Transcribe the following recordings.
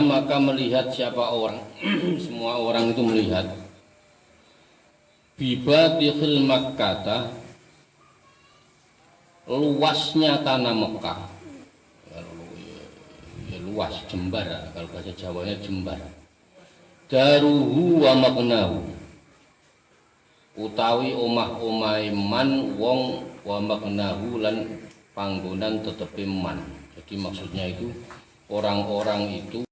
maka melihat siapa orang semua orang itu melihat bibatikhil Makkah, luasnya tanah Mekah, ya, luas, jembar, kalau bahasa Jawanya jembar, daruhu wa maknahu, utawi omah-omahe man wong wa maknahu lan panggonan tetepe man. Jadi maksudnya itu orang-orang itu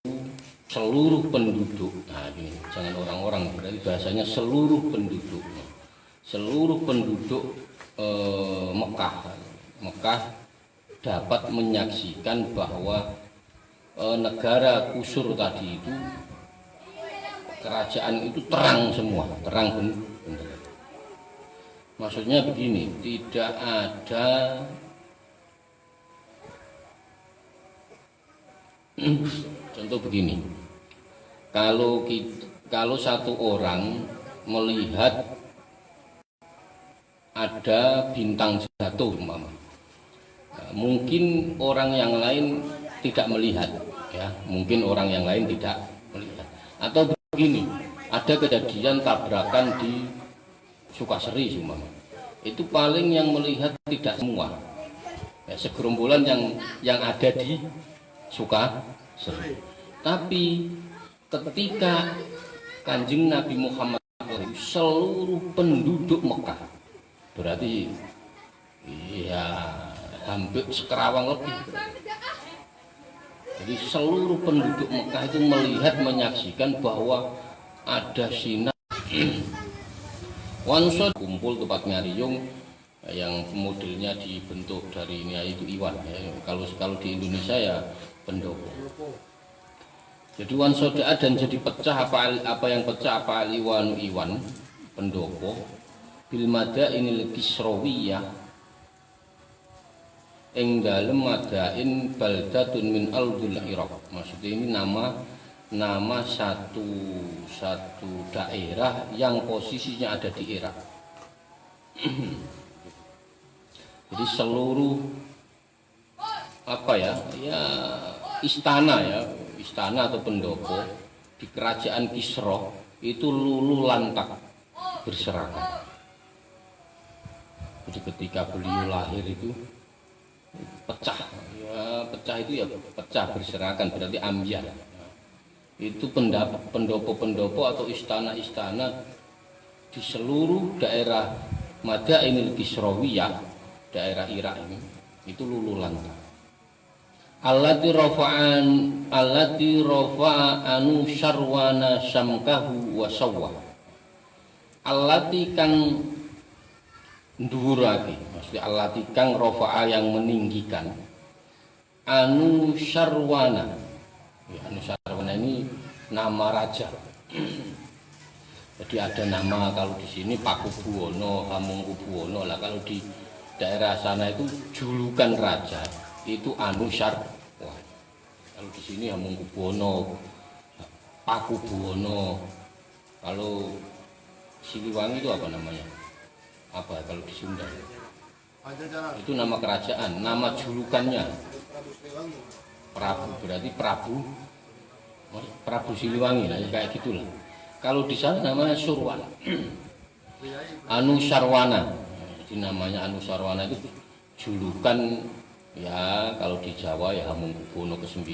seluruh penduduk. Nah ini jangan orang-orang, berarti bahasanya seluruh penduduk. Seluruh penduduk Mekah dapat menyaksikan bahwa negara Kusur tadi itu, kerajaan itu terang semua, terang benar. Maksudnya begini, tidak ada contoh begini, kalau satu orang melihat ada bintang jatuh, mungkin orang yang lain tidak melihat, ya, mungkin orang yang lain tidak melihat. Atau begini, ada kejadian tabrakan di Sukaseri, itu paling yang melihat tidak semua, ya, segerombolan yang ada di Sukaseri. Tapi ketika Kanjeng Nabi Muhammad seluruh penduduk Mekah, berarti ya hampir sekerawang lebih. Jadi seluruh penduduk Mekah itu melihat, menyaksikan bahwa ada sinar wansot kumpul tempat nyariung yang modelnya dibentuk dari ini, itu iwan, ya. Kalau di Indonesia ya pendopo. Jadi wansoda dan jadi pecah apa yang pecah, apa iwan pendopo bil madainil kisrawiyah ing dalem madain baldatun min aldul Iraq. Maksudnya ini nama satu daerah yang posisinya ada di Irak. Jadi seluruh istana atau pendopo di kerajaan Kisra itu luluh lantak berserakan. Jadi ketika beliau lahir itu pecah itu ya pecah berserakan, berarti ambyar. Itu pendopo-pendopo atau istana-istana di seluruh daerah Madainil Kisrawiyah, daerah Irak ini, itu luluh lantak. Allati rafa'anu syarwana samkahu wa sawwa. Allati kang ndurake, maksudnya allati kang rafa'a yang meninggikan, anu syarwana. Ya, anu syarwana ini nama raja. Jadi ada nama, kalau di sini Pakubuwono, Hamengkubuwono lah, kalau di daerah sana itu julukan raja itu anu syarwana. Kalau di sini Hamengkubuwono, Pakubuwono. Kalau Siliwangi itu apa namanya? Apa kalau di Sunda? Itu nama kerajaan, nama julukannya Prabu, berarti Prabu Siliwangi lah, kayak gitulah. Kalau di sana namanya Surwana, Anu Sarwana. Jadi namanya Anu Sarwana itu julukan, ya kalau di Jawa ya Hamengkubuwono ke-9,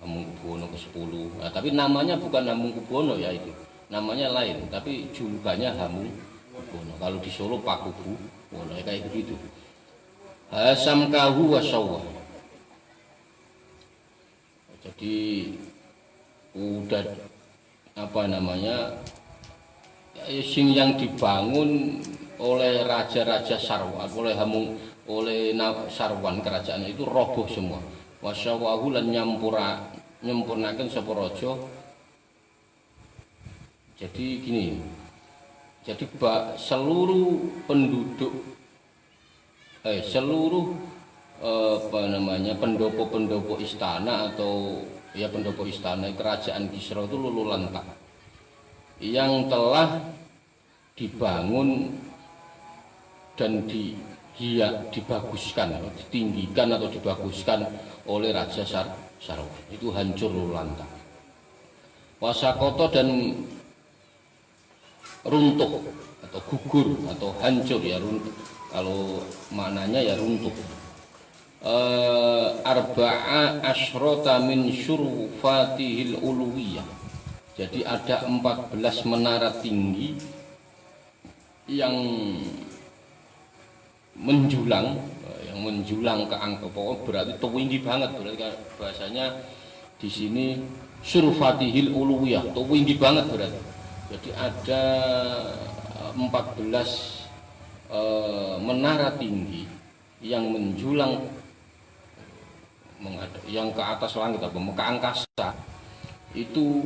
Hamengkubuwono ke-10. Nah, tapi namanya bukan Hamengkubuwono ya, itu namanya lain, tapi julukannya Hamengkubuwono. Kalau di Solo Pakubuwono, ya kayak begitu. Samkahu wasawwa. Jadi udah apa namanya, sing yang dibangun oleh raja-raja Sarwan, oleh Sarwan kerajaan itu roboh semua. Wasyawahu lan nyempurnakan sapa raja. Jadi gini, jadi seluruh penduduk seluruh pendopo istana atau ya pendopo istana kerajaan Kisra itu luluh lantak yang telah dibangun dan dibaguskan, ditinggikan atau dibaguskan oleh Raja Sarwan, itu hancur luluh lantak. Wasakoto dan runtuh atau gugur atau hancur ya runtuh. Kalau maknanya ya runtuh. Arba'a asyrota min syurfatihil uluwiyah. Jadi ada 14 menara tinggi yang menjulang ke angka pokok berarti tinggi banget, berarti bahasanya di sini syurfatihil uluwiyah, tinggi banget berarti. Jadi ada 14 menara tinggi yang menjulang yang ke atas langit atau ke angkasa itu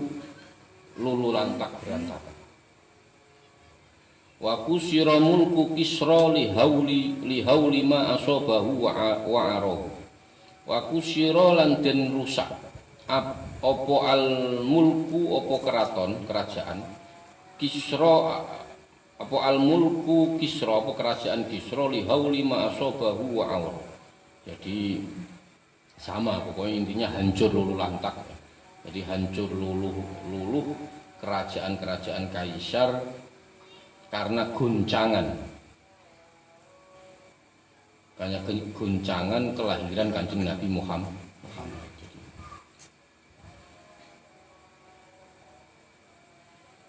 lulu lantak berantakan. Wa kusira mulku Kisra li hauli ma asabahu wa arahu. Wa kusira lan den rusak apa al mulku apa kerajaan Kisra apa al mulku Kisra apa kerajaan Kisra li hauli ma asabahu wa arahu. Jadi sama pokoknya intinya hancur lulu lantak. Jadi hancur luluh kerajaan-kerajaan kaisar karena guncangan kelahiran Kanjeng Nabi Muhammad.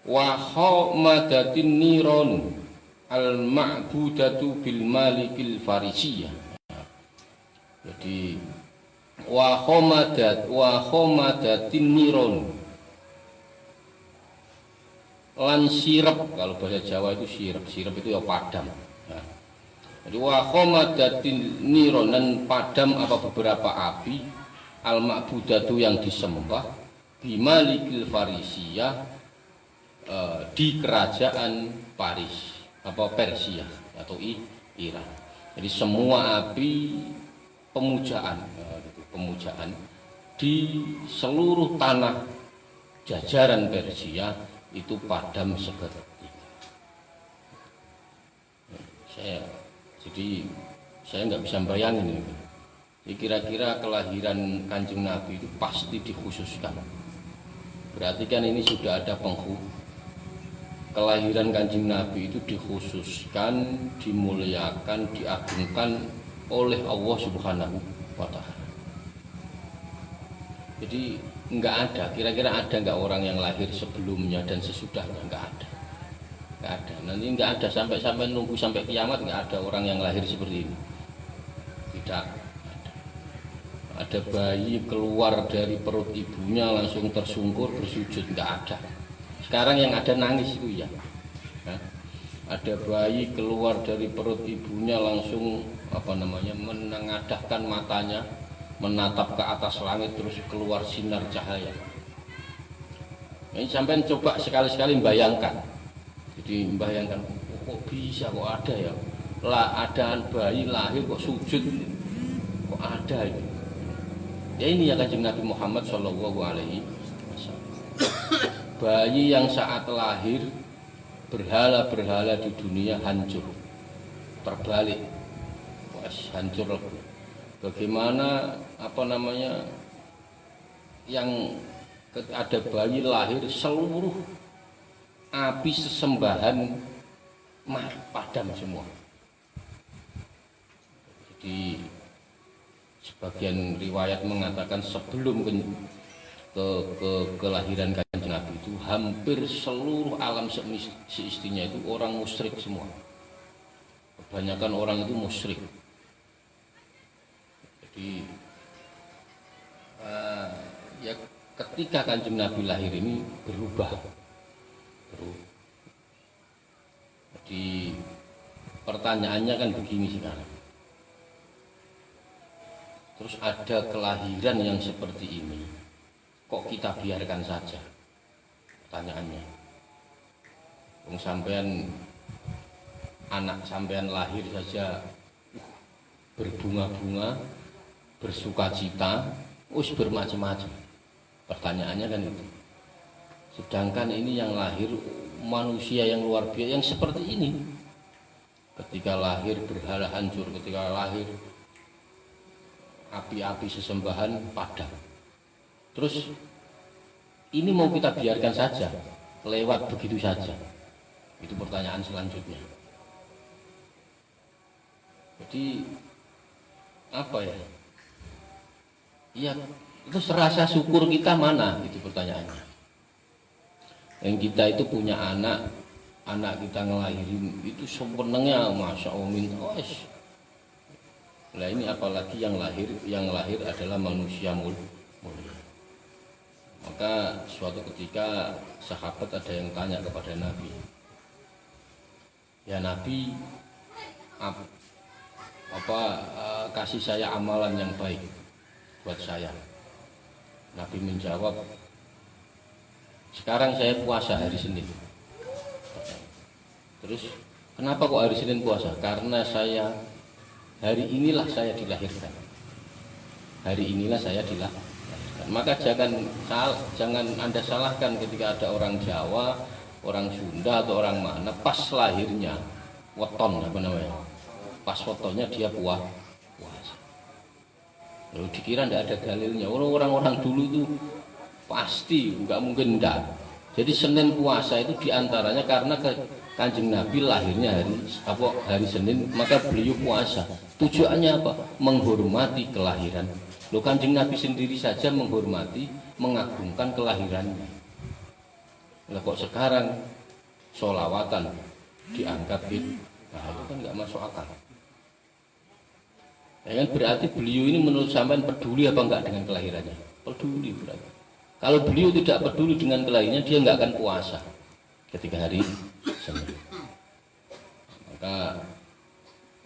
Wa khamadatin niron al ma'budatu bil malikil farisiyah. Jadi wa khomadatin niron lan sirep, kalau bahasa Jawa itu sirep itu ya padam. Nah, jadi wa khomadatin niron dan padam apa beberapa api al ma'budatu yang disembah bimalikil farisiyah di kerajaan Paris apa Persia atau Iran. Jadi semua api pemujaan di seluruh tanah jajaran Persia itu padam seketika. Saya nggak bisa bayangin ini. Kira-kira kelahiran Kanjeng Nabi itu pasti dikhususkan. Berarti kan ini sudah ada kelahiran Kanjeng Nabi itu dikhususkan, dimuliakan, diagungkan oleh Allah Subhanahu wa Ta'ala. Jadi nggak ada, kira-kira ada nggak orang yang lahir sebelumnya dan sesudahnya? Nggak ada. Nanti nggak ada sampai nunggu sampai kiamat, nggak ada orang yang lahir seperti ini. Tidak ada. Ada bayi keluar dari perut ibunya langsung tersungkur bersujud, nggak ada. Sekarang yang ada nangis itu ya. Ada bayi keluar dari perut ibunya langsung menengadahkan matanya, menatap ke atas langit terus keluar sinar cahaya. Ini sampai coba sekali-sekali bayangkan. Jadi bayangkan kok bisa, kok ada ya? Adaan bayi lahir kok sujud, kok ada itu? Ya ini ya Kanjeng Nabi Muhammad Shallallahu Alaihi Wasallam. Bayi yang saat lahir berhala-berhala di dunia hancur, terbalik, hancur. Bagaimana yang ada bayi lahir seluruh api sesembahan padam semua. Jadi sebagian riwayat mengatakan sebelum kelahiran Kanjeng Nabi itu hampir seluruh alam seistinya itu orang musyrik semua. Kebanyakan orang itu musyrik. Jadi ya ketika Kanjeng Nabi lahir ini berubah. Jadi pertanyaannya kan begini sekarang. Terus ada kelahiran yang seperti ini, kok kita biarkan saja? Pertanyaannya. Sampean anak sampean lahir saja berbunga-bunga, bersukacita, bermacam-macam. Pertanyaannya kan itu. Sedangkan ini yang lahir manusia yang luar biasa yang seperti ini. Ketika lahir berhala hancur, ketika lahir api-api sesembahan padam. Terus ini mau kita biarkan saja lewat begitu saja? Itu pertanyaan selanjutnya. Jadi apa ya? Iya, itu rasa syukur kita mana? Itu pertanyaannya. Yang kita itu punya anak kita ngelahirin itu sebenarnya masya Allah minta. Nah ini apalagi yang lahir adalah manusia mulia. Maka suatu ketika sahabat ada yang tanya kepada Nabi, ya Nabi, kasih saya amalan yang baik buat saya. Nabi menjawab, sekarang saya puasa hari Senin. Terus kenapa kok hari Senin puasa? Karena hari inilah saya dilahirkan. Hari inilah saya dilahirkan. Maka jangan Anda salahkan ketika ada orang Jawa, orang Sunda atau orang mana pas lahirnya weton apa namanya? Pas wetonnya dia puasa. Lalu dikira tidak ada dalilnya. Orang-orang dulu itu pasti nggak mungkin enggak. Jadi Senin puasa itu diantaranya karena Kanjeng Nabi lahirnya hari Senin, maka beliau puasa. Tujuannya apa? Menghormati kelahiran. Loh, Kanjeng Nabi sendiri saja menghormati, mengagungkan kelahirannya. Lah kok sekarang sholawatan dianggap itu kan nggak masuk akal. Ya kan berarti beliau ini menurut sampean peduli apa enggak dengan kelahirannya? Peduli berarti. Kalau beliau tidak peduli dengan kelahirannya, dia nggak akan puasa ketika hari Senin. Maka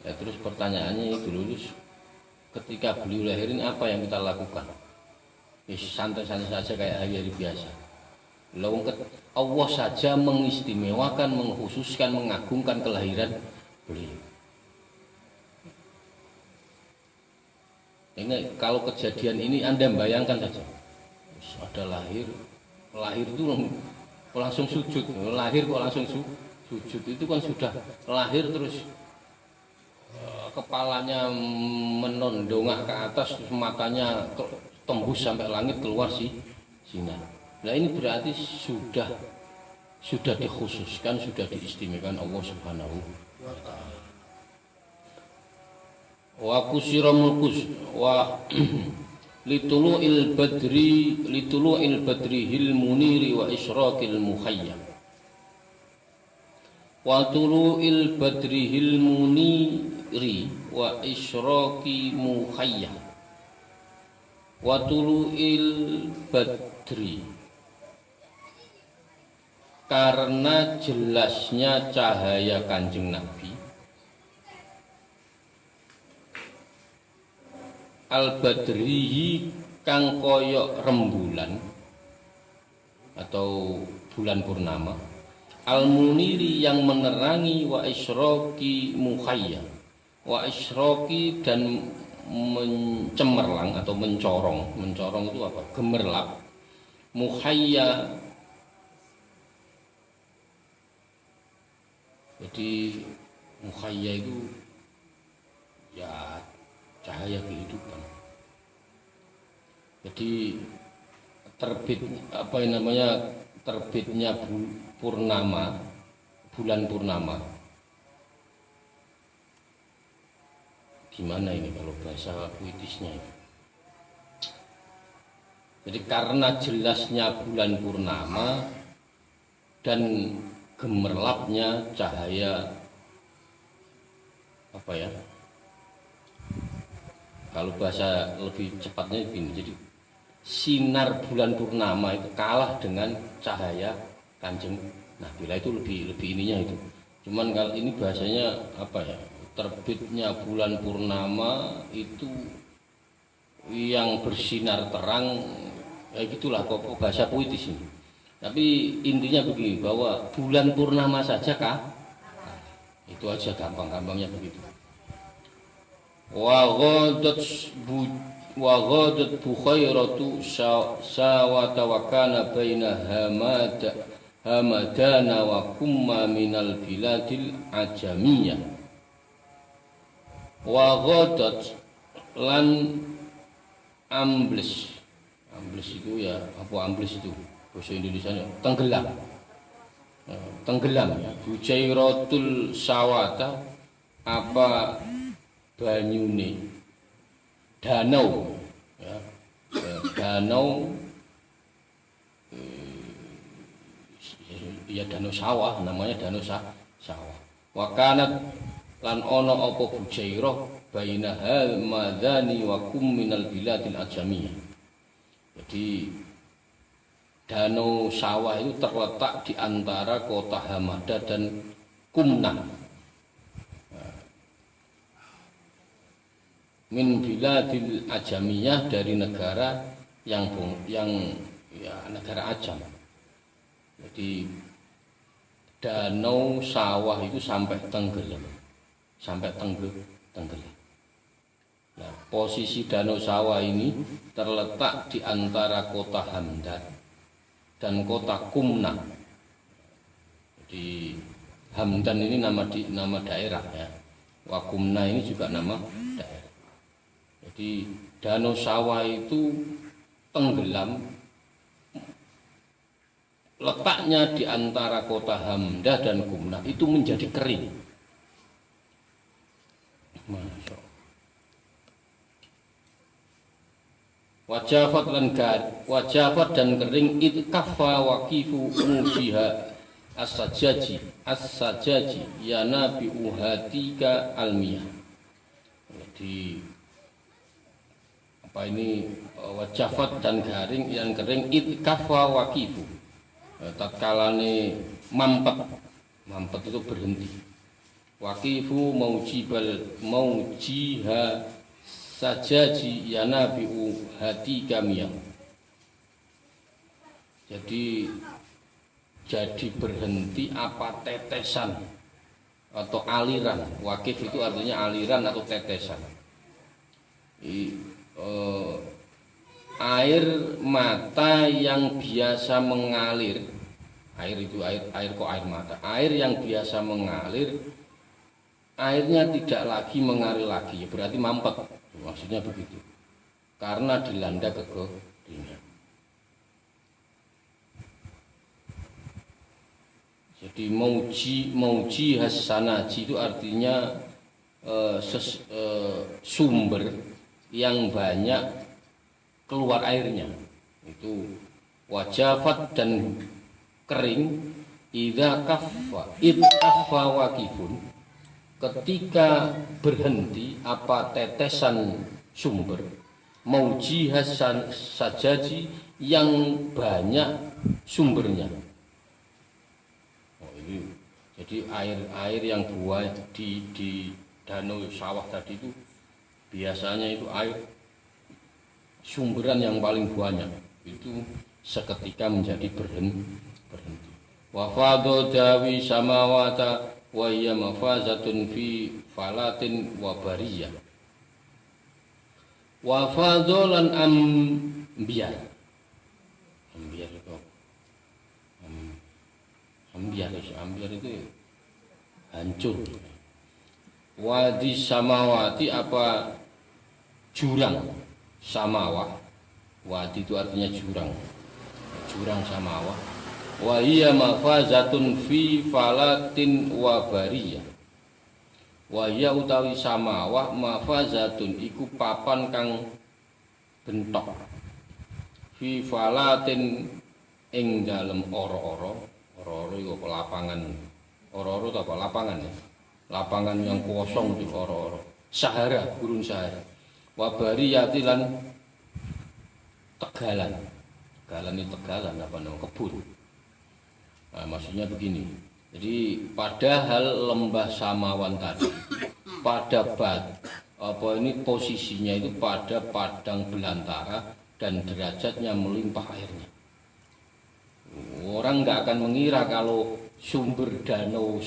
ya terus pertanyaannya itu lulus. Ketika beliau lahirin apa yang kita lakukan? Ya santai-santai saja kayak hari-hari biasa. Lalu Allah saja mengistimewakan, mengkhususkan, mengagungkan kelahiran beliau. Ini kalau kejadian ini Anda bayangkan saja. Ada lahir itu langsung sujud. Lahir kok langsung sujud, itu kan sudah lahir terus kepalanya menondongak ke atas, terus matanya tembus sampai langit keluar sinar. Nah ini berarti sudah dikhususkan, sudah diistimewakan Allah Subhanahu wa ta'ala. Wa kusira mulkus wa litulu'il badri hil muniri wa isyraqil mukhayyam. Wa tulu'il badri hil muniri wa isyraqi mukhayyam. Wa tulu'il badri, karena jelasnya cahaya Kanjeng Nabi, al-badrihi kang koyok rembulan atau bulan purnama, al-muniri yang menerangi, wa isyraqi mukhayyam, wa isyraqi dan mencemerlang atau mencorong itu apa? Gemerlap. Mukhayya, jadi mukhayya itu ya cahaya kehidupan. Jadi terbitnya purnama, bulan purnama. Gimana ini kalau bahasa puitisnya? Jadi karena jelasnya bulan purnama dan gemerlapnya cahaya apa ya? Kalau bahasa lebih cepatnya begini, jadi sinar bulan purnama itu kalah dengan cahaya Kanjeng Nabi. Itu lebih ininya itu. Cuman kalau ini bahasanya apa ya? Terbitnya bulan purnama itu yang bersinar terang, ya gitulah kok bahasa puitis ini. Tapi intinya begini, bahwa bulan purnama saja kah? Itu aja gampang-gampangnya begitu. Wa ghadat bukhairatu sawata wa kana baina hamadana wa kumma minal biladil ajamiyah. Wa ghadat lan ambles itu ya, apa ambles itu? bahasa Indonesia tenggelam. Tenggelam ya. Bujairatul sawata apa banyune danau ya. Danau ya danau sawah, namanya danau sawah. Wa kanat lan ana apa bujairah bainahal madani wa kum minal biladil ajamiyah. Jadi danau sawah itu terletak di antara kota Hamada dan Kumna. Min biladil ajamiyah, dari negara yang ya negara Ajam. Jadi danau sawah itu sampai tenggelam. Nah, posisi danau sawah ini terletak di antara kota Hamdan dan kota Kumna. Jadi Hamdan ini nama daerah ya. Wakumna ini juga nama daerah. Jadi danau sawah itu tenggelam, letaknya di antara kota Hamdah dan Kumna itu menjadi kering. Masya Allah. Wajafat dan kering itu kafa wakifu mujiha as-sajaji ya nabi uhatika almiyah. Jadi apa ini wajafat dan garing yang kering itu kafa wakifu. Tatkalane mampet itu berhenti. Wakifu maujiha sajaji ya nabi'u hati kami. Jadi berhenti apa tetesan atau aliran. Wakif itu artinya aliran atau tetesan. Air mata yang biasa mengalir. Air itu air kok air mata. Air yang biasa mengalir, airnya tidak lagi mengalir lagi, berarti mampet. Maksudnya begitu. Karena dilanda kekeringan. Jadi mauji hasanaji itu artinya sumber yang banyak keluar airnya. Itu wajafat dan kering idza kaffa waqifun, ketika berhenti apa tetesan sumber, mauji hasan sajaji yang banyak sumbernya. Ini jadi air yang buah di danau sawah tadi itu biasanya itu air sumberan yang paling banyak itu seketika menjadi berhenti. Wa fadhu dawi samawata wa hiya mafazatun fi falatin wa bariyah. Wa fadholan ambiar itu ambiar itu hancur. Wadi samawati apa jurang samawah. Wadi itu artinya jurang samawah. Wa hiya mafazatun fi falatin wa bariyah. Wa hiya utawi samawah mafazatun iku papan kang bentok. Fi falatin ing dalem ora-ora iku lapangan. Ora-ora apa lapangan ya. Lapangan yang kosong di ora-ora. Sahara, gurun Sahara. Wa bariyati lan tegalan. Tegalan itu tegalan apa namanya kebun. Nah, maksudnya begini. Jadi padahal lembah Samawan tadi ini posisinya itu pada padang belantara dan derajatnya melimpah airnya. Orang nggak akan mengira kalau sumber danau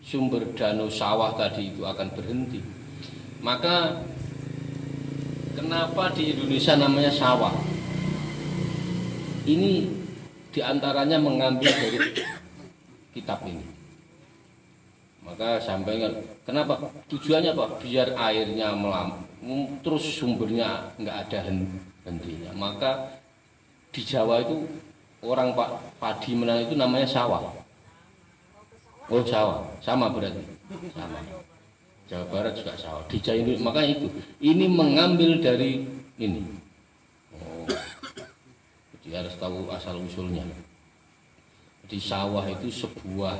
sumber danau sawah tadi itu akan berhenti. Maka kenapa di Indonesia namanya sawah? Ini diantaranya mengambil dari kitab ini. Maka sampaikan, kenapa? Tujuannya apa? Biar airnya terus sumbernya nggak ada hentinya. Maka di Jawa itu orang padi menanam itu namanya sawah. Oh sawah, sama berarti, sama. Jawa Barat juga sawah. Di Jawa ini makanya itu. Ini mengambil dari ini. Oh, jadi harus tahu asal usulnya. Jadi sawah itu sebuah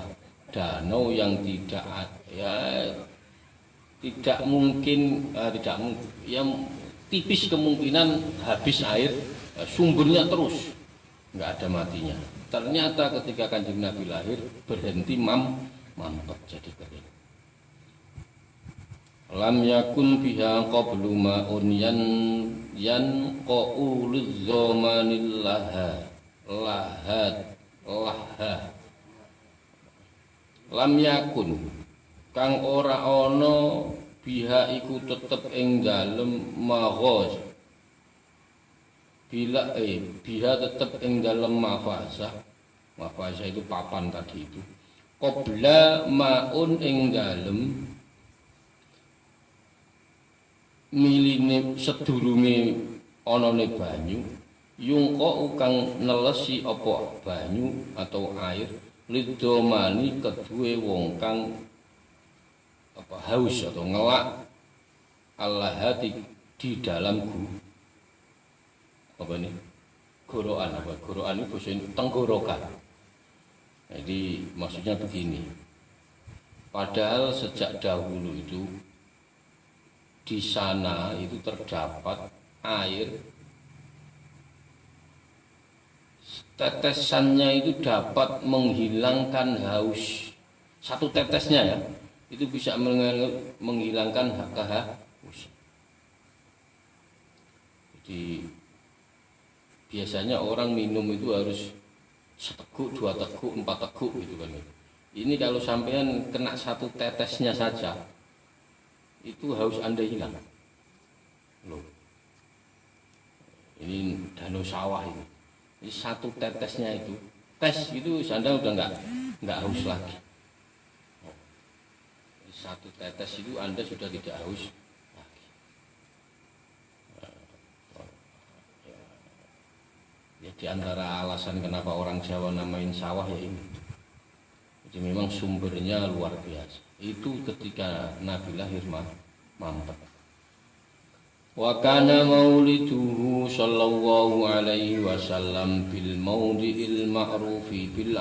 danau yang tidak mungkin yang tipis kemungkinan habis air, sumbernya terus nggak ada matinya. Ternyata ketika Kanjeng Nabi lahir berhenti mampet jadi kering. Lam yakun biha qablu ma'un yanqa'u lizamanil laha. Lam yakun kang ora ana biha iku tetep ing dalem maghoz. Biha tetep ing dalem mafazah itu papan tadi itu. Qabla ma'un ing dalem miline sedurunge anane banyu yungko kang nelesi apa banyu atau air lidomani kedue wong kang apa haus atau ngelak Allah hati di dalam apa ini gorokan itu bahasa tenggorokan. Jadi maksudnya begini, padahal sejak dahulu itu di sana itu terdapat air, tetesannya itu dapat menghilangkan haus. Satu tetesnya ya, itu bisa menghilangkan kehausan. Jadi biasanya orang minum itu harus seteguk, 2 teguk, 4 teguk gitu kan. Ini kalau sampean kena satu tetesnya saja, itu haus Anda hilang. Loh. Ini danau sawah ini. Ini satu tetesnya itu, tes itu Anda udah enggak haus lagi. Satu tetes itu Anda sudah tidak haus lagi. Ya, di antara alasan kenapa orang Jawa namain sawah ya ini. Jadi memang sumbernya luar biasa. Itu ketika Nabi lahir mampet. Wa kana mauliduhu sallallahu alaihi wasallam bil maudhi'il ma'rufi bil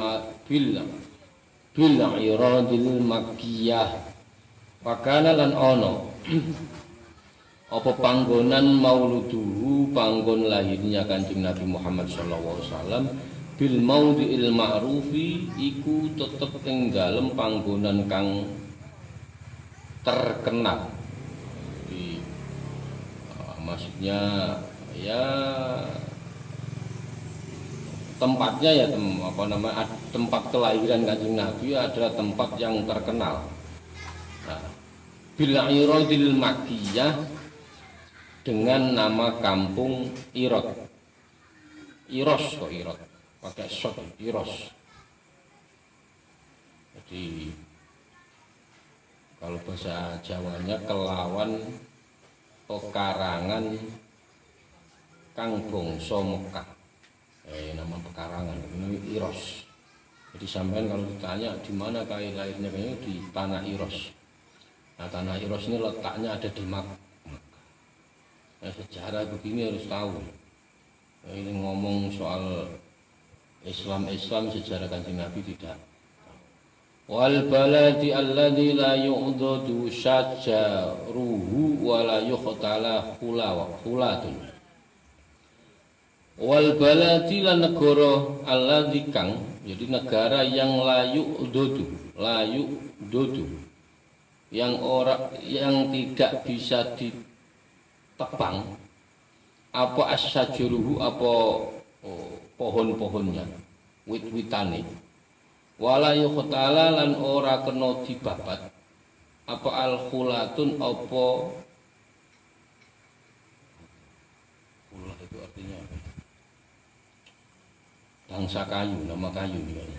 iradil makkiyah. Wa kana lan ono apa panggonan mauluduhu panggon lahirnya Kanjeng Nabi Muhammad sallallahu alaihi wasallam bil maudhi'il ma'rufi iku tetep ing dalem panggonan kang terkenal. Maksudnya ya tempatnya ya tempat kelahiran Kanjeng Nabi adalah tempat yang terkenal. Nah, bil iradil makkiyah dengan nama kampung Irod. Iros kok Irod. Pakai shot Iros. Jadi kalau bahasa Jawanya kelawan pekarangan kang bangsa Mekah. Nama pekarangan ini Iros. Jadi sampean kalau ditanya di mana lahirnya di tanah Iros. Nah, tanah Iros ini letaknya ada di Makkah. Nah, sejarah begini harus tahu. Ini ngomong soal Islam sejarah Kanjeng Nabi tidak. Wal baladi alladzi la yu'dadu syajaruhu wa la yuqtala khulatun. Wal baladi lan negara alladzi kang, jadi negara yang la yu'dadu, yang tidak bisa ditebang apa asyajuruhu apa pohon-pohonnya, wit-witane. Wala yuqtala lan ora kena dibabat apa al-khulatun apa khulat itu artinya apa? Bangsa kayu, nama kayu ini.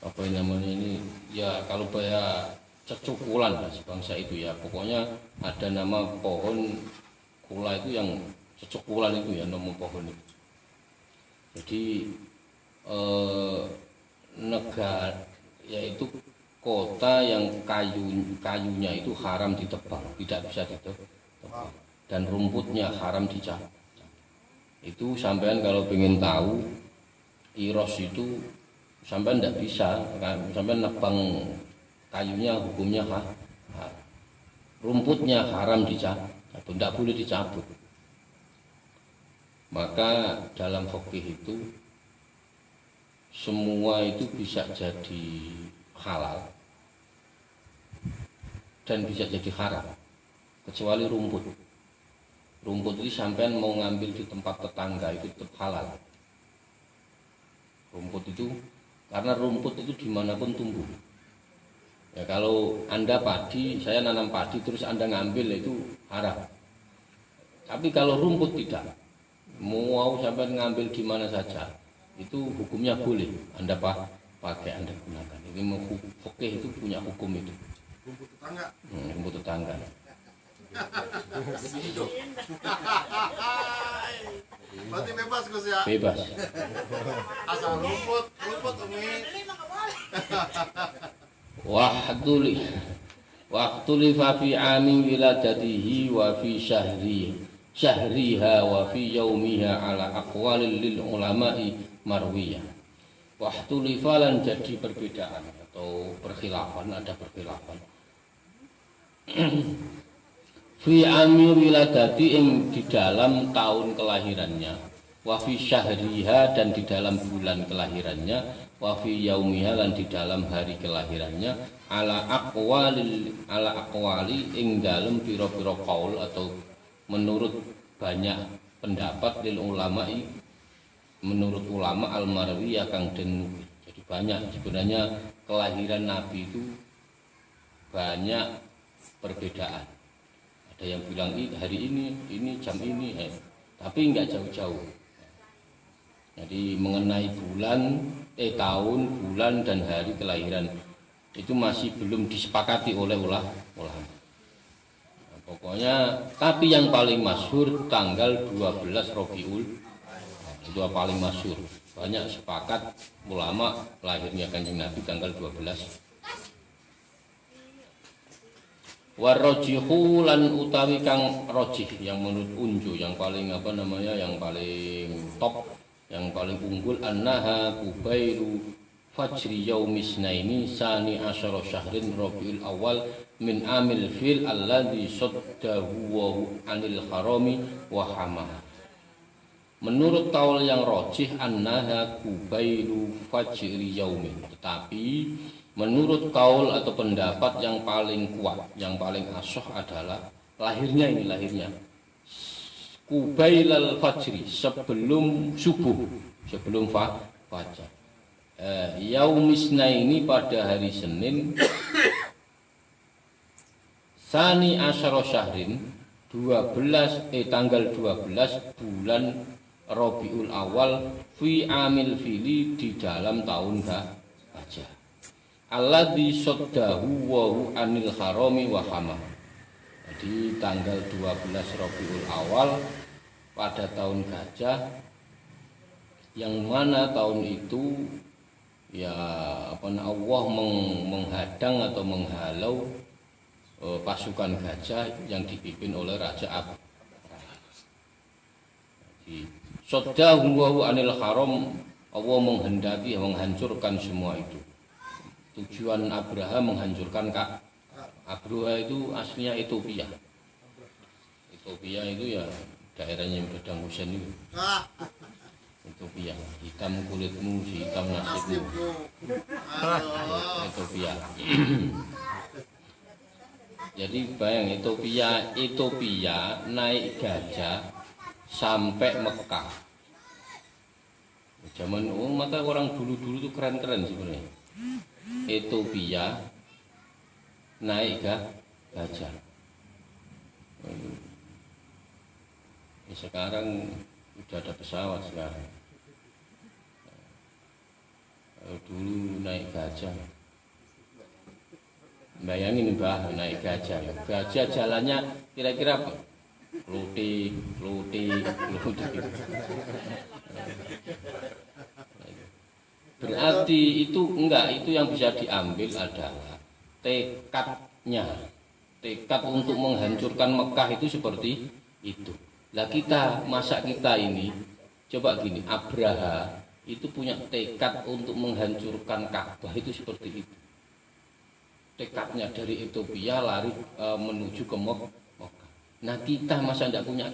Apa namanya ini? Ya kalau bahasa cecukulan lah bangsa itu ya. Pokoknya ada nama pohon Kula itu yang cecepulan itu ya nama pohon itu. Jadi negara yaitu kota yang kayunya itu haram ditebang, tidak bisa ditebang, dan rumputnya haram dicabut. Itu sampean kalau pengen tahu iros itu sampean tidak bisa, sampean nebang kayunya hukumnya rumputnya haram dicabut, tidak boleh dicabut. Maka dalam fikih itu semua itu bisa jadi halal dan bisa jadi haram kecuali rumput. Rumput itu sampean mau ngambil di tempat tetangga itu tetap halal. Rumput itu karena rumput itu dimanapun tumbuh. Ya kalau Anda padi, saya nanam padi terus Anda ngambil itu haram. Tapi kalau rumput tidak, mau sampean ngambil di mana saja, itu hukumnya boleh. Anda pakai, Anda gunakan. Ini fikih itu punya hukum itu. Rumput tetangga. Rumput tetangga. Berarti bebas Gus ya? Bebas. Asal rumput Umi. Waktuli fa fi ami wiladatihi wa fi syahriha wa fi yaumiha ala aqwalil lil ulama'i marwiyah. Waktuli falan jadi perbedaan atau perkhilafan, ada perkhilafan. Fi ami wiladati ing di dalam tahun kelahirannya, wa fi syahriha dan di dalam bulan kelahirannya, wa fi yaumiha dan di dalam hari kelahirannya, ala aqwali ing dalam pira-pira qaul atau menurut banyak pendapat lil ulama'i, menurut ulama al-marwiyah kang den. Jadi banyak sebenarnya kelahiran Nabi itu banyak perbedaan. Ada yang bilang hari ini jam ini, tapi enggak jauh-jauh. Jadi mengenai tahun, bulan dan hari kelahiran itu masih belum disepakati oleh ulama. Nah, pokoknya tapi yang paling masyhur tanggal 12 Rabiul, itu yang paling masyhur. Banyak sepakat ulama lahirnya Kanjeng Nabi tanggal 12. Warrojihu lan utawi kang rojih, yang menurut unju yang paling yang paling top, yang paling unggul, annaha kubairu fajri yaumis naini sani asyara syahrin rabiul awal min amil fil alladhi saddahu anil harami wa hamaha. Menurut kaul yang rojih annaha kubairu fajri yaumin, tetapi menurut kaul atau pendapat yang paling kuat, yang paling asoh adalah lahirnya kubailal fajri, sebelum subuh, sebelum fajar. Yaumisna ini pada hari Senin, sani asyara syahrin, tanggal 12 bulan Rabiul Awal, fi amil fili di dalam tahun gajah. Alladzi saddahu wa anil harami wa hamah. Jadi tanggal 12 Rabiul Awal pada tahun gajah, yang mana tahun itu ya Allah menghadang atau menghalau pasukan gajah yang dipimpin oleh Raja Abu. Jadi saddahu wa anil haram, Allah menghendaki menghancurkan semua itu. Tujuan Abraham menghancurkan Abroha itu aslinya Ethiopia. Ethiopia itu ya daerahnya Saddam Hussein itu. Ethiopia, hitam kulitmu, hitam nasibmu. Ethiopia. Jadi bayang Ethiopia naik gajah sampai Mekah. Zaman maka orang dulu tuh keren-keren sebenarnya. Ethiopia naik gajah. Sekarang sudah ada pesawat sekarang. Dulu naik gajah. Bayangin Mbah naik gajah. Gajah jalannya kira-kira Klutik. Berarti itu enggak, itu yang bisa diambil adalah tekadnya. Tekad untuk menghancurkan Mekah itu seperti itu. Lah kita, masa kita ini coba gini, Abraha itu punya tekad untuk menghancurkan Ka'bah itu seperti itu. Tekadnya dari Ethiopia lari menuju ke Mekah. Nah kita masa tidak punya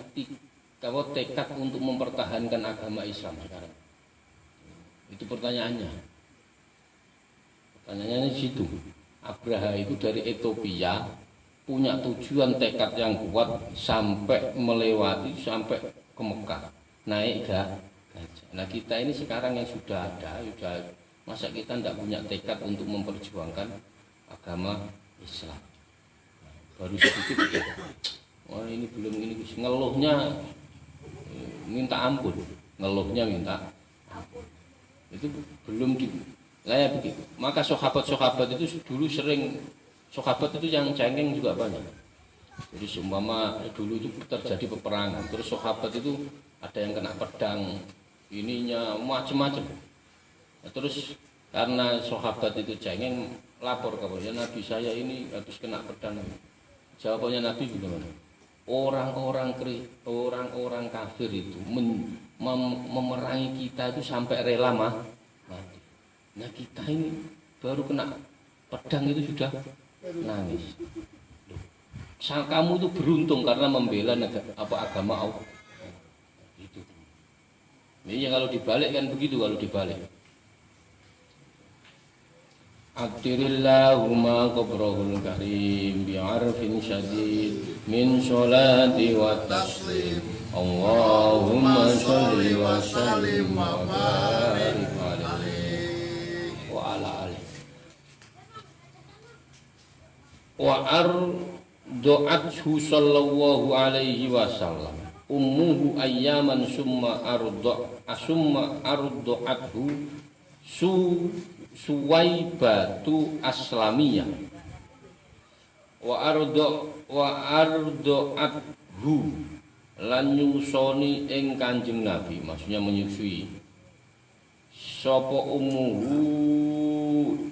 tekad untuk mempertahankan agama Islam sekarang? Itu pertanyaannya. Pertanyaannya di situ. Abraha itu dari Ethiopia punya tujuan tekad yang kuat sampai melewati sampai ke Mekah, naik gajah. Nah kita ini sekarang yang sudah ada, masa kita tidak punya tekad untuk memperjuangkan agama Islam? Baru sedikit ya. Wah ini belum, ini ngeluhnya minta ampun, ngeluhnya minta ampun. Itu belum di layak begitu. Maka sahabat itu dulu sering, sahabat itu yang cengeng juga banyak. Jadi seumpama dulu itu terjadi peperangan, terus sahabat itu ada yang kena pedang, ininya macam-macam. Nah, terus karena sahabat itu cengeng, lapor kepada Nabi, saya ini habis kena pedang. Jawabannya Nabi bagaimana? Orang-orang kafir itu memerangi kita itu sampai rela mati. Nah kita ini baru kena pedang itu sudah nangis. Kamu itu beruntung karena membela agama Allah. Itu. Ini kalau dibalik kan begitu, kalau dibalik. Aktirillahumma qabrahul karim bi'arfin syadid min sholati wa taslim. Allahumma sholli wa sallim wa barik alaihi wa ala alihi. Wa ardu'athu sallallahu alaihi wasallam ummuhu ayyaman summa ardu'athu Suwaibatu Aslamiyah wa ardu'athu lan nyusoni ing Kanjeng Nabi, maksudnya menyusui sapa ummuhu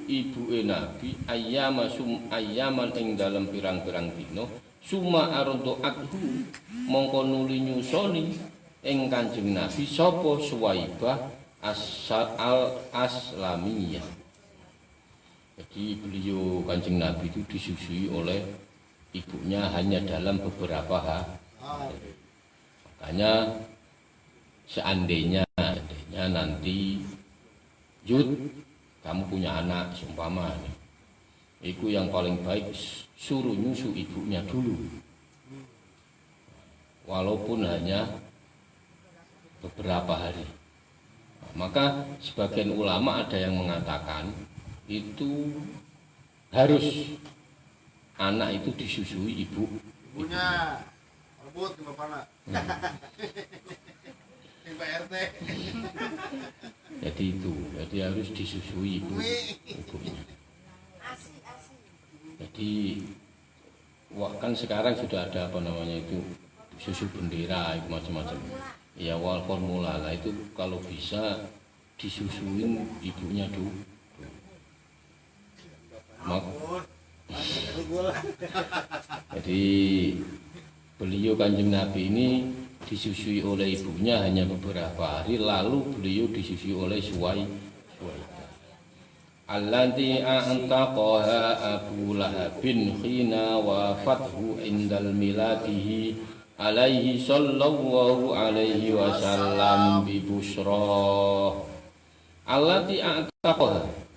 ibuke Nabi ayyaman ing dalam pirang-pirang dina summa ardu'athu mongko nuli nyusoni ing Kanjeng Nabi sapa Suwaibah Aslamiyah. Jadi beliau Kanjeng Nabi itu disusui oleh ibunya hanya dalam beberapa hari. Makanya seandainya nanti kamu punya anak seumpama, itu yang paling baik suruh nyusu ibunya dulu, walaupun hanya beberapa hari. Maka sebagian ulama ada yang mengatakan itu harus anak itu disusui ibunya. Rebut di bapaknya. Pak RT. Jadi harus disusui ibunya. Jadi kan sekarang sudah ada apa namanya itu susu bendera itu macam-macam. Ya awal formula lah itu kalau bisa disusuin ibunya dulu. Jadi beliau Kanjeng Nabi ini disusui oleh ibunya hanya beberapa hari, lalu beliau disusui oleh Suwaibah. Allati a'taqaha Abu Lahabin khina wafathu indal miladihi alaihi sallallahu alaihi wasallam bi busra. Allati a'taqaha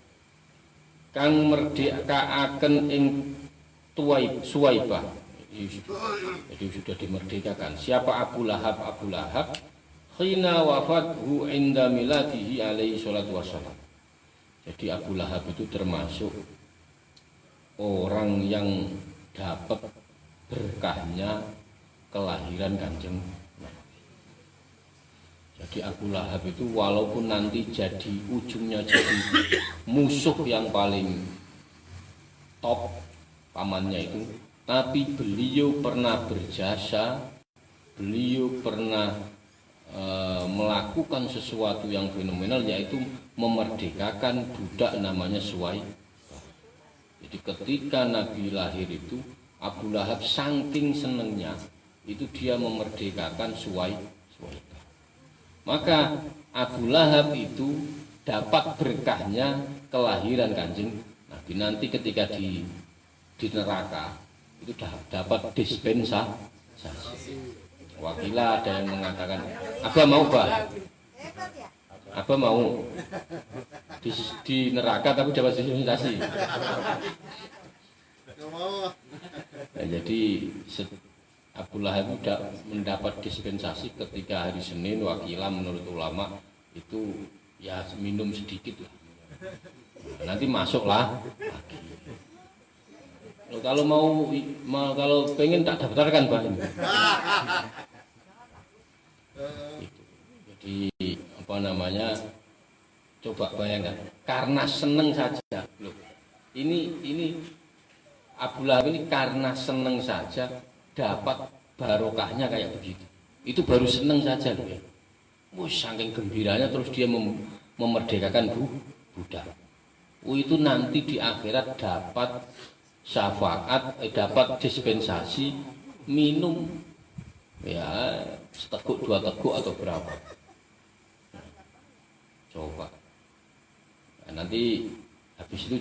kang merdekaaken ing Suwaibah. Jadi sudah dimerdekakan. Siapa Abu Lahab? Abu Lahab khina wafathu inda miladihi alaihi salatu wasallam. Jadi Abu Lahab itu termasuk orang yang dapat berkahnya kelahiran Kanjeng Nabi. Jadi Abu Lahab itu walaupun nanti jadi ujungnya jadi musuh yang paling top pamannya itu, tapi beliau pernah berjasa beliau pernah melakukan sesuatu yang fenomenal, yaitu memerdekakan budak namanya Suwaibah. Jadi ketika Nabi lahir itu, Abu Lahab saking senengnya itu dia memerdekakan Suwaibah. Maka Abu Lahab itu dapat berkahnya kelahiran Kanjeng Nabi. Nanti ketika di neraka itu dapat dispensasi. Wakilah ada yang mengatakan, Abah mau bah, Abah mau di neraka tapi dapat dispensasi. Nah, jadi Abu Lahab tidak mendapat dispensasi ketika hari Senin. Wakilah menurut ulama itu ya minum sedikit lah. Nanti masuklah lagi. Kalau kalau pengen tak daftarkan Pak ini. Jadi apa namanya, coba bayangkan, karena seneng saja loh. Ini Abu Lahab ini karena seneng saja dapat barokahnya kayak begitu. Itu baru seneng saja loh ya. Saking gembiranya terus dia memerdekakan budak. Itu nanti di akhirat dapat syafaat, dapat dispensasi minum ya seteguk 2 teguk atau berapa. Coba. Nah, nanti habis itu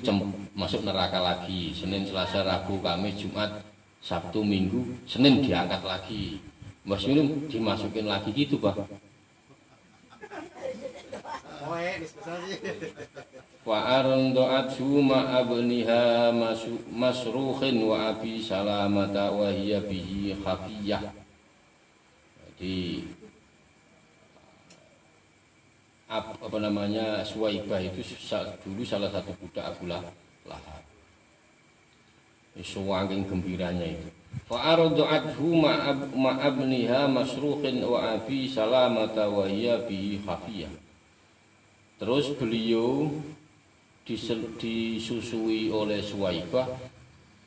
masuk neraka lagi. Senin, Selasa, Rabu, Kamis, Jumat, Sabtu, Minggu, Senin diangkat lagi. Mas minum dimasukin lagi gitu, Pak. Wa ardo'atu ma'abniha masrukhin wa abi salamata wa hiya bihi khafiyah. Jadi apa namanya, Suwaibah itu dulu salah satu budak Abu Lahab. Saking gembiranya itu. Fa ardo'atu ma'abniha masrukhin wa abi salamata wa hiya bihi khafiyah. Terus beliau disusui oleh Suwaibah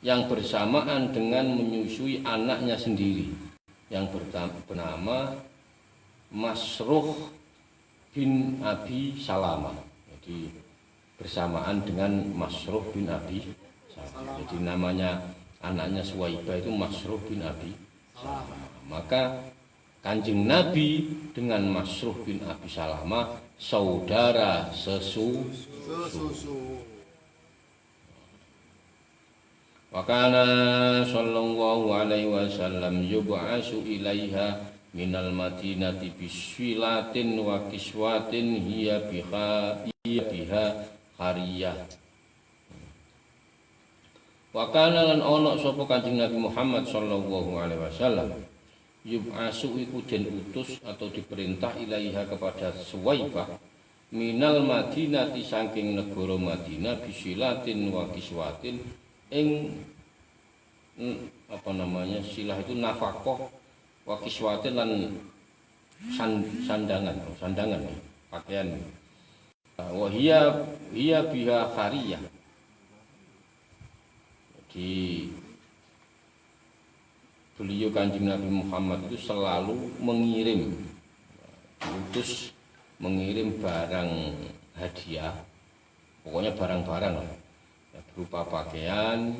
yang bersamaan dengan menyusui anaknya sendiri yang bernama Masruh bin Abi Salamah. Jadi bersamaan dengan Masruh bin Abi Salamah. Jadi namanya anaknya Suwaibah itu Masruh bin Abi Salamah. Maka Kanjeng Nabi dengan Masruh bin Abi Salamah saudara sesusu. Wa kana sallallahu alaihi wasallam yub'asu ilaiha minal madinati biswilatin wa kiswatin hiya biha hariyah. Wa kana lan ana sapa Kanjeng Nabi Muhammad sallallahu alaihi wasallam yub'asu iku den utus atau diperintah ilaiha kepada Suwaibah minal madinati saking negara Madinah bisilatin wa kiswatin ing apa namanya, silah itu nafkah, wa kiswatin lan sandangan pakaian. Wa hiya biha khariyah. Jadi beliau Kanjeng Nabi Muhammad itu selalu mengirim barang hadiah, pokoknya barang-barang lah, ya, berupa pakaian,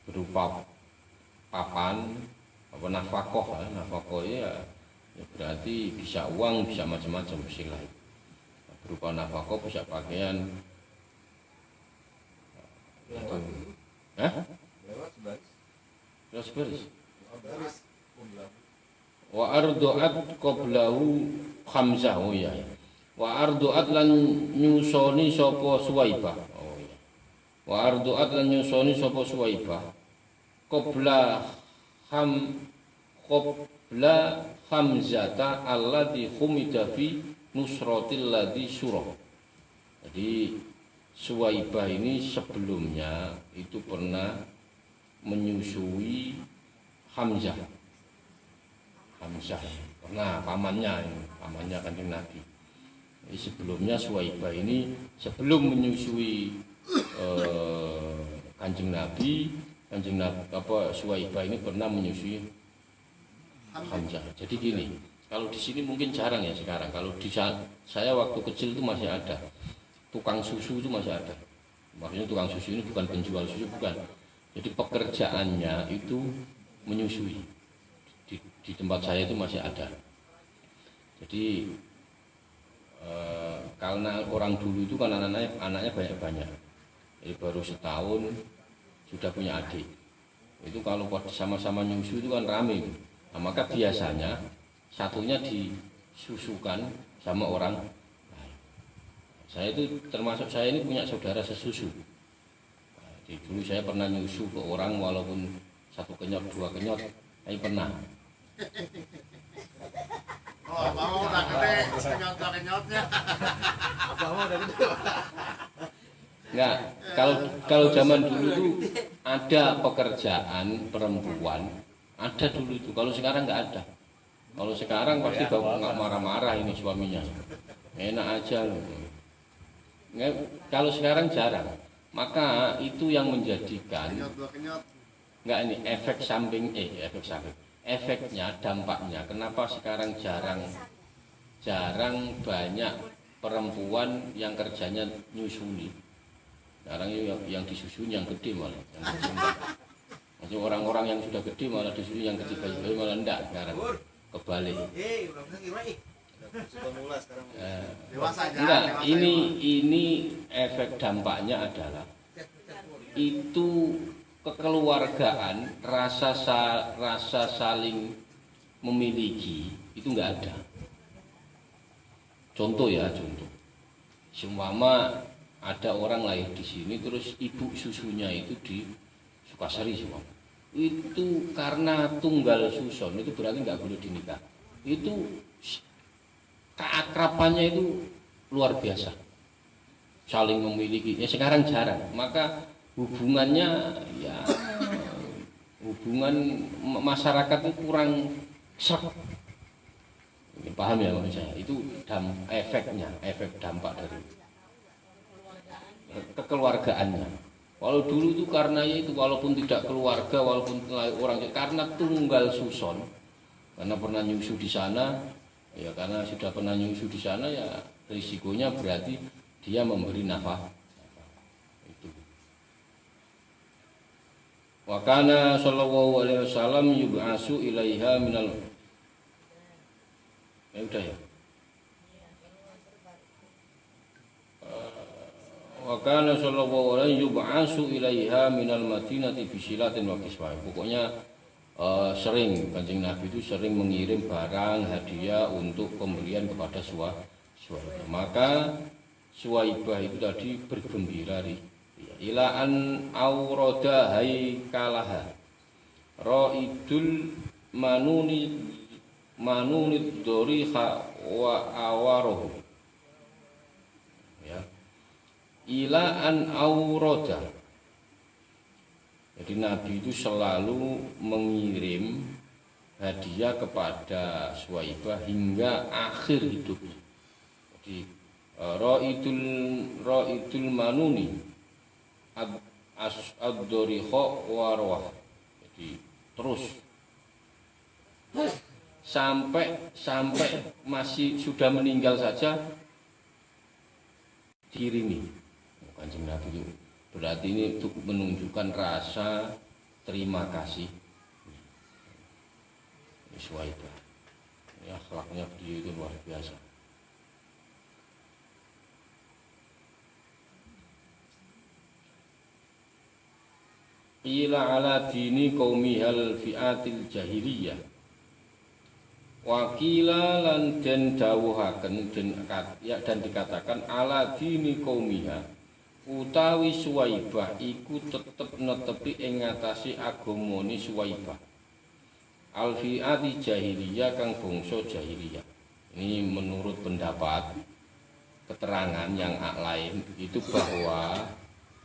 berupa papan, apa nafkah, ya berarti bisa uang, bisa macam-macam silah. Berupa nafkah, bisa pakaian. Itu. Terus baris. Wa ardu'at qablahu Hamzah, oh iya. Wa ardu'at lan nyusoni sapa Suwaibah. Oh iya. Wa ardu'at lan nyusoni sapa Suwaibah. Qabla Hamzata alladhi khumida fi nusratil ladhi surah. Jadi Suwaibah ini sebelumnya itu pernah menyusui Hamzah pernah, pamannya Kanjeng Nabi. Jadi sebelumnya Suwaibah ini sebelum menyusui Kanjeng Nabi Suwaibah ini pernah menyusui Hamzah. Jadi gini, kalau di sini mungkin jarang ya sekarang. Kalau di saya waktu kecil itu masih ada. Tukang susu itu masih ada. Maksudnya tukang susu ini bukan penjual susu, bukan. Jadi pekerjaannya itu menyusui. Di tempat saya itu masih ada. Jadi karena orang dulu itu kan anaknya banyak-banyak. Jadi baru setahun sudah punya adik. Itu kalau sama-sama nyusu itu kan rame. Nah, maka biasanya satunya disusukan sama orang lain. Saya itu termasuk, saya ini punya saudara sesusu. Nah, dulu saya pernah nyusu ke orang walaupun satu kenyot, dua kenyot, saya pernah. Oh, abang udah gede, kenyot-kenyotnya. Abang udah gede. Enggak, kalau zaman dulu itu ada pekerjaan perempuan, ada dulu itu. Kalau sekarang nggak ada. Kalau sekarang pasti nggak marah-marah ini suaminya. Enak aja loh. Nggak, kalau sekarang jarang. Maka itu yang menjadikan nggak ini efek samping, efeknya, dampaknya. Kenapa sekarang jarang banyak perempuan yang kerjanya nyusui. Sekarang yang disusui yang gede malah, yang kecil. Maksudnya orang-orang yang sudah gede malah disusui yang kecil-kecil malah enggak sekarang. Kebalik. Enggak, ini efek dampaknya adalah itu kekeluargaan, rasa saling memiliki itu enggak ada. Contoh, seumpama ada orang lahir di sini terus ibu susunya itu di Sukasari semua. Itu karena tunggal susun itu berarti nggak boleh dinikah. Itu keakrabannya itu luar biasa. Saling memiliki. Ya sekarang jarang. Maka hubungannya ya hubungan masyarakat itu kurang serap. Paham ya maksud saya? Itu efeknya, efek dampak dari kekeluargaannya. Walau dulu itu karena ya itu walaupun tidak keluarga, walaupun orang karena tunggal susun, karena pernah nyusu di sana, ya karena sudah pernah nyusu di sana ya risikonya berarti dia memberi nafkah. Itu. Wa kana sallallahu alaihi wasallam yub'asu ilaiha minal. Ya udah ya. Wa kana sallallahu alaihi yub'asu ilaiha minal madinati bisilatin wa kiswah. Pokoknya sering Kanjeng Nabi itu sering mengirim barang hadiah untuk pemberian kepada Suwaibah. Maka Suwaibah itu tadi bergembira ila an aurada haikalaha raidul manunid doriha wa awarohu. Ya. Ila an auroda. Jadi Nabi itu selalu mengirim hadiah kepada Suwaibah hingga akhir hidupnya. Jadi raidul manuni ad-doriha warwah. Jadi terus sampai masih sudah meninggal saja kirimi. Kanjeng Nabi itu berarti ini untuk menunjukkan rasa terima kasih Suwaibah. Ya, akhlaknya beliau itu luar biasa. Ila ala dini qaumihal fi'atil jahiliyah. Wakila lan den dawuhaken dan dikatakan ala dini qaumiha. Utawi Suwaibah iku tetep netepi ing ngatasi agamane Suwaibah. Alfiati jahiliyah kang bangsa jahiliyah. Ini menurut pendapat keterangan yang lain itu bahwa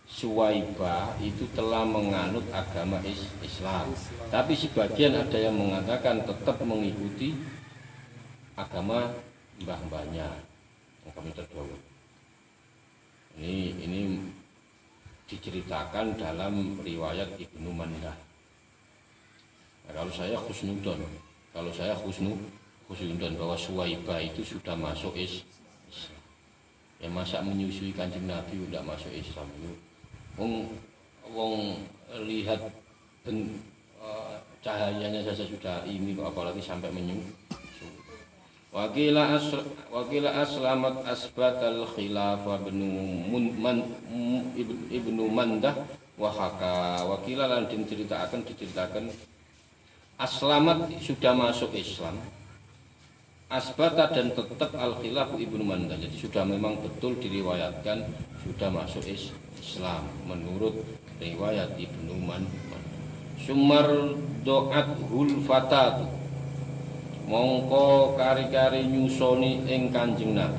Suwaibah itu telah menganut agama Islam. Tapi sebagian ada yang mengatakan tetap mengikuti agama mbah-mbahnya yang kami terdahulu. Ini diceritakan dalam riwayat Ibnu Mandah. Nah, kalau saya khusnudon, Kalau saya khusnudon bahwa Suwaibah itu sudah masuk Islam. Ya masa menyusui Kanjeng Nabi udah masuk Islam itu. Wong lihat cahayanya saja sudah ini, apalagi sampai menyusui. Wakila aslamat asbatal khilafah ibnu Mandah wahaka. Wakila lan diceritakan aslamat sudah masuk Islam. Asbata dan tetap al-khilaf ibnu Mandah. Jadi sudah memang betul diriwayatkan sudah masuk Islam menurut riwayat ibnu Mandah. Sumar doat hulfatatu. Mongko kari-kari nyusoni ing Kanjeng Nabi.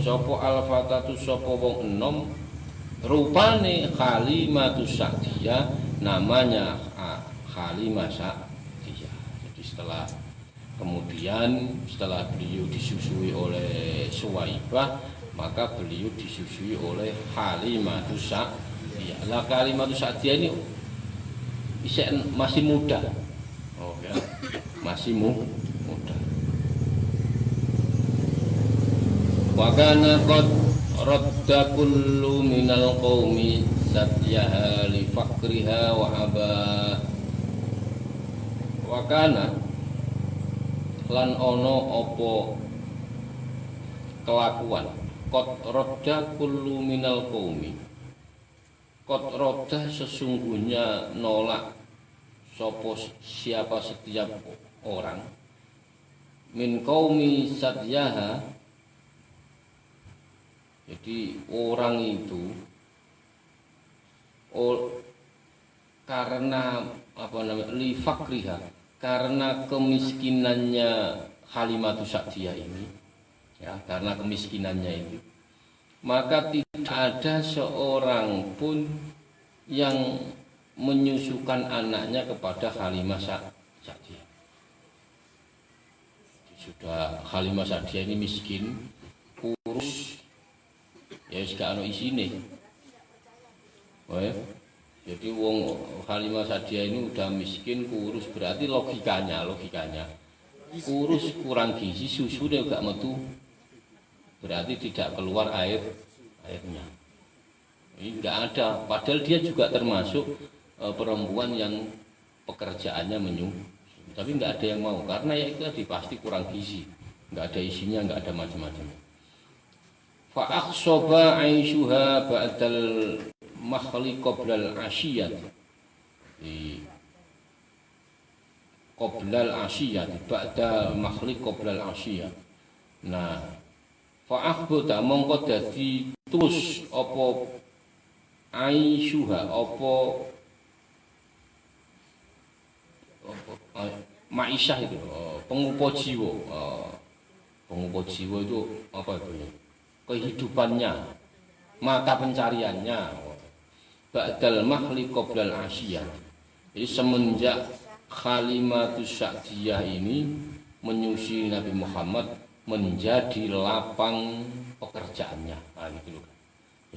Sopo al-fatatu sopo wong enom rupane Halimatu Sa'diyah, namanya Halimah Sa'diyah. Jadi setelah beliau disusui oleh Suwaibah, maka beliau disusui oleh Halimatu Sa'diyah. Lah Halimatu Sa'diyah ini masih muda. Oh ya, masih muda. Wa kana qad radda kullu minal qaumi satyaha li faqriha wa aba. Wa kana lan ono apa kelakuan qad radda kullu minal qaumi. Qad radda sesungguhnya nolak siapa setiap orang min qaumi sadyaha. Jadi orang itu karena li fakriha, karena kemiskinannya Halimatu Sa'diyah ini ya, karena kemiskinannya itu, maka tidak ada seorang pun yang menyusukan anaknya kepada Halimah Sa'diyah. Sudah Halimah Sa'diyah ini miskin, kurus, ya gak ono isine. Oh ya. Jadi wong Halimah Sa'diyah ini udah miskin, kurus, berarti logikanya kurus, kurang gizi, susunya gak metu, berarti tidak keluar airnya. Ini enggak ada, padahal dia juga termasuk perempuan yang pekerjaannya menyusui, tapi enggak ada yang mau karena ya itu tadi pasti kurang gizi, enggak ada isinya, enggak ada macam-macam. Fa akhsaba aishuha ba'dal makhli qoblal asyiyat. Qoblal asyiyat ba'da makhli qoblal asyiyat. Nah, fa akhbata mongko dadi tulus apa aishuha apa ma'isyah itu, pengupo jiwa. Pengupo jiwa itu apa itu ya? Kehidupannya, mata pencariannya. Ba'dal mahli qoblal asyiyah. Jadi semenjak Halimatu Sa'diyah ini menyusui Nabi Muhammad, menjadi lapang pekerjaannya. Nah, gitu loh.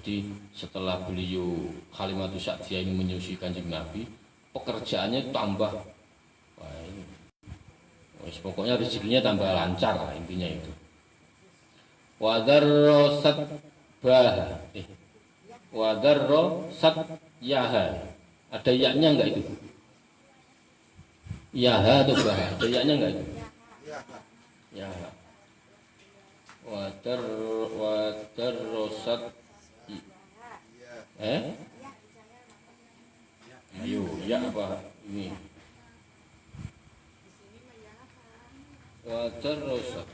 Jadi setelah beliau Halimatu Sa'diyah ini menyusui Kanjeng Nabi, pekerjaannya tambah. Wah, ini. Pokoknya rezekinya tambah lancar lah, intinya itu. Wadarro satbaha, wadarro satyaha. Ada yaknya enggak itu? Yaha atau bah? Ada yaknya enggak itu? Yaha. Wadarro sat. Ayo, ya apa ini? Wadarro sat.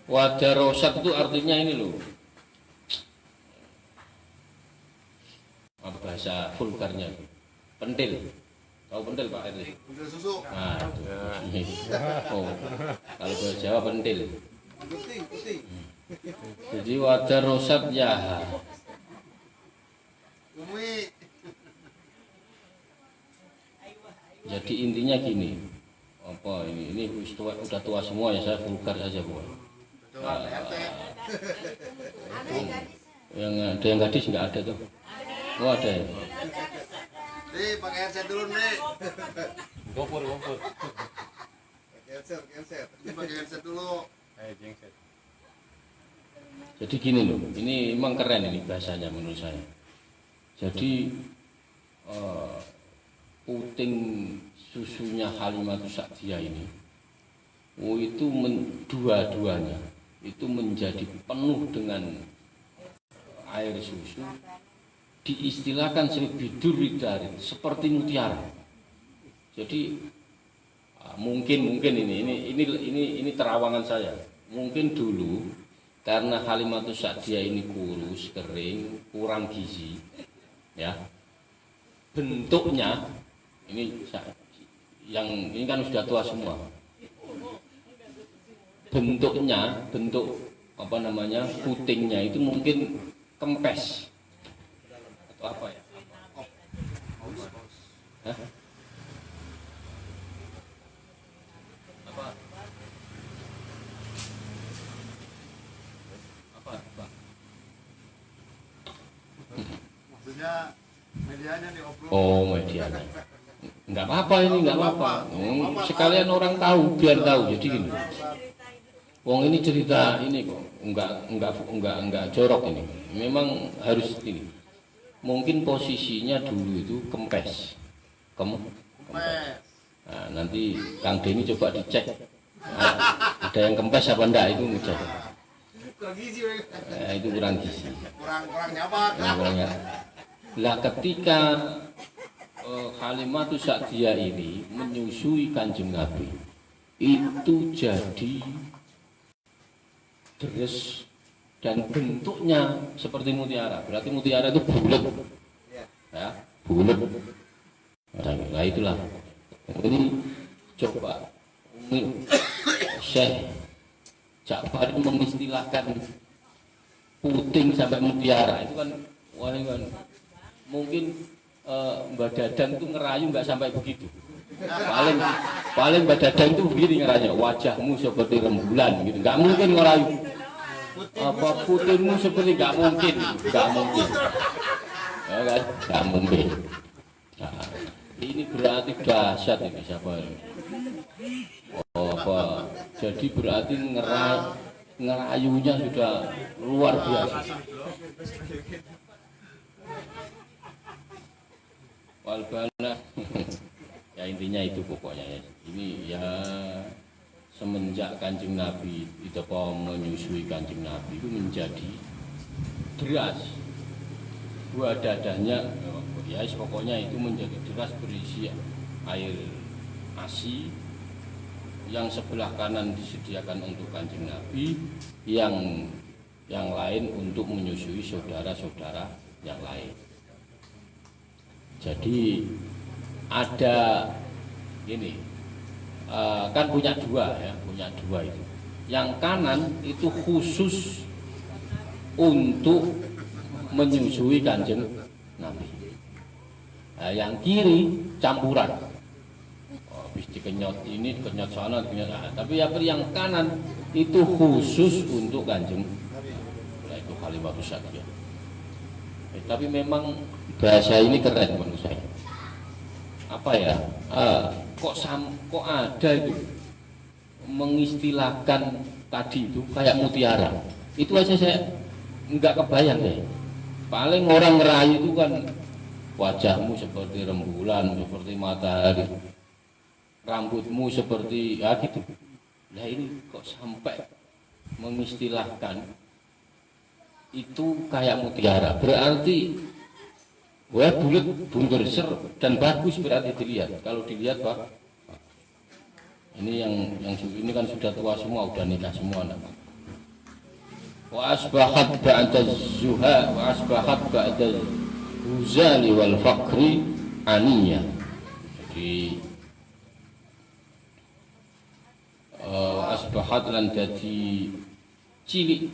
Wadarosat itu artinya ini loh, apa bahasa vulgarnya? Pentil. Tahu pentil Pak Erli? Pentil susu. Nah, itu. Oh, kalau bahasa Jawa pentil. Putih. Jadi wadarosat ya. Umi. Jadi intinya gini, apa ini udah tua semua ya, saya vulgar saja Bu. Ketua RT. Yang ada yang gadis nggak ada tuh. Oh ada ya. Nih pakai headset dulu nih. Gopur. Pakai headset. Ini pakai headset dulu. Jengset. Jadi gini loh, ini emang keren ini bahasanya menurut saya. Jadi puting susunya Halimatus Sa'diyah ini, itu dua-duanya itu menjadi penuh dengan air susu, diistilahkan sebidur widari seperti mutiara. Jadi mungkin ini terawangan saya. Mungkin dulu karena Halimatus Sa'diyah ini kurus, kering, kurang gizi, ya bentuknya ini kan sudah tua semua. Bentuk apa namanya putingnya itu mungkin kempes atau apa ya? Hah? Apa? Maksudnya medianya nih obrol. Oh, medianya. Enggak apa-apa ini, enggak apa-apa. Sekalian orang tahu, biar tahu. Jadi gini. Wong ini cerita ini kok enggak jorok ini. Memang harus ini. Mungkin posisinya dulu itu kempes. Kempes. Nah, nanti Kang Denny coba dicek. Ada yang kempes apa enggak itu ngecek. Kurang gizi. Itu kurang gizi. Kurang nyaman. Lah ketika Halimatus Sa'diyah ini menyusui Kanjeng Nabi, itu jadi deres dan bentuknya seperti mutiara. Berarti mutiara itu bulat, ya, bulat. Nah itulah. Ini coba Syekh Ja'far mengistilahkan puting sampai mutiara itu kan, wah ini kan mungkin Mbak Dadang itu ngerayu nggak sampai begitu. Paling Mbak Dadang itu begini ngerayu, wajahmu seperti rembulan gitu, nggak mungkin ngerayu. Apa putingmu seperti nggak mungkin, ya kan, nggak mungkin. Nah, ini berarti dahsyat ini siapa ini? Apa? Jadi berarti ngerayunya sudah luar biasa. Walbana ya intinya itu pokoknya ya. Ini ya semenjak Kanjeng Nabi itu menyusui Kanjeng Nabi itu menjadi deras. Dua dadahnya ya pokoknya itu menjadi deras berisi air ASI. Yang sebelah kanan disediakan untuk Kanjeng Nabi, yang lain untuk menyusui saudara-saudara yang lain. Jadi ada ini kan punya dua itu. Yang kanan itu khusus untuk menyusui Kanjeng Nabi. Nah, yang kiri campuran. Habis dikenyot ini, dikenyot sana, dikenyot sana. Tapi yang kanan itu khusus untuk Kanjeng. Nah, itu Halimatus Sa'diyah. Tapi memang bahasa ini keren menurut saya. Apa ya? Kok ada itu mengistilahkan tadi itu kayak mutiara. Itu aja saya nggak kebayang deh. Paling orang ngerayu itu kan wajahmu seperti rembulan, seperti matahari. Rambutmu seperti ya gitu. Nah ini kok sampai mengistilahkan itu kayak mutiara. Berarti wah bulat, bunter ser dan bagus berarti dilihat. Kalau dilihat Pak, ini yang ini kan sudah tua semua, udah nikah semua nak. Wa asbahat ba'da zuha wa asbahat ba'da huzali wal faqri aniyah. Jadi asbahat lan dadi cilik.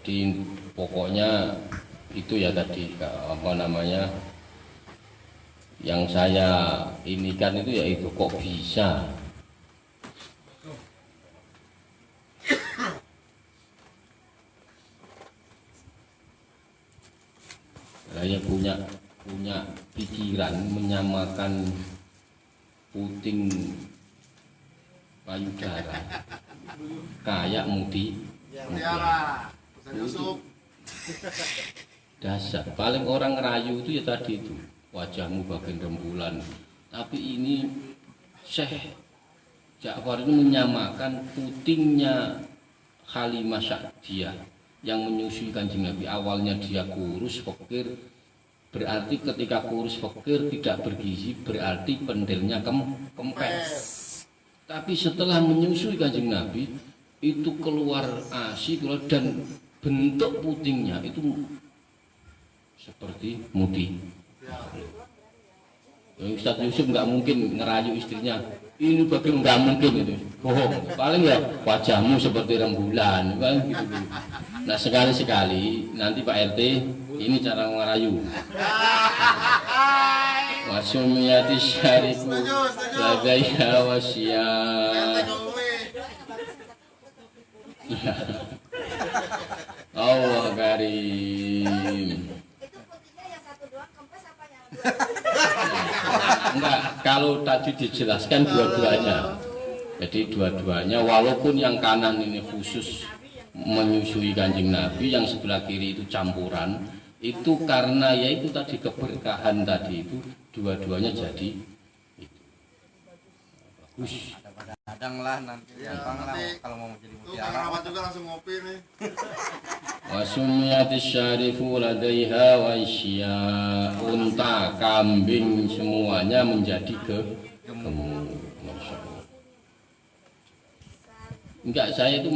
Jadi pokoknya itu ya tadi apa namanya yang saya inikan itu ya itu kok bisa. Saya punya pikiran menyamakan puting payudara kayak mudi. Tiara, Ustaz Yusuf. Dasar paling orang ngerayu itu ya tadi itu wajahmu bagian rembulan, tapi ini Syekh Ja'far ini menyamakan putingnya Halimah Sa'diyah yang menyusui Kanjeng Nabi. Awalnya dia kurus fakir, berarti ketika kurus fakir tidak bergizi, berarti pentilnya kempes. Tapi setelah menyusui Kanjeng Nabi itu keluar ASI keluar, dan bentuk putingnya itu seperti mudi. Ustaz Yusuf nggak mungkin ngerayu istrinya, ini bagaimana, nggak mungkin itu, bohong. Paling ya wajahmu seperti rembulan, paling gitu. Nah sekali-sekali nanti Pak RT ini cara ngerayu. Wasumiyati syarifu ladaiha wasya. Allah karim. Enggak, kalau tadi dijelaskan dua-duanya. Jadi dua-duanya, walaupun yang kanan ini khusus menyusui Kanjeng Nabi, yang sebelah kiri itu campuran, itu karena ya itu tadi keberkahan tadi itu, dua-duanya jadi itu. Bagus. Kadang lah nanti gampang lah kalau mau jadi Tuh mutiara. Kang Rahmat juga langsung ngopi nih. Wasumiyati syarifu ladaiha wasya. Unta, kambing semuanya menjadi gemuk. Masya Allah. Enggak, saya itu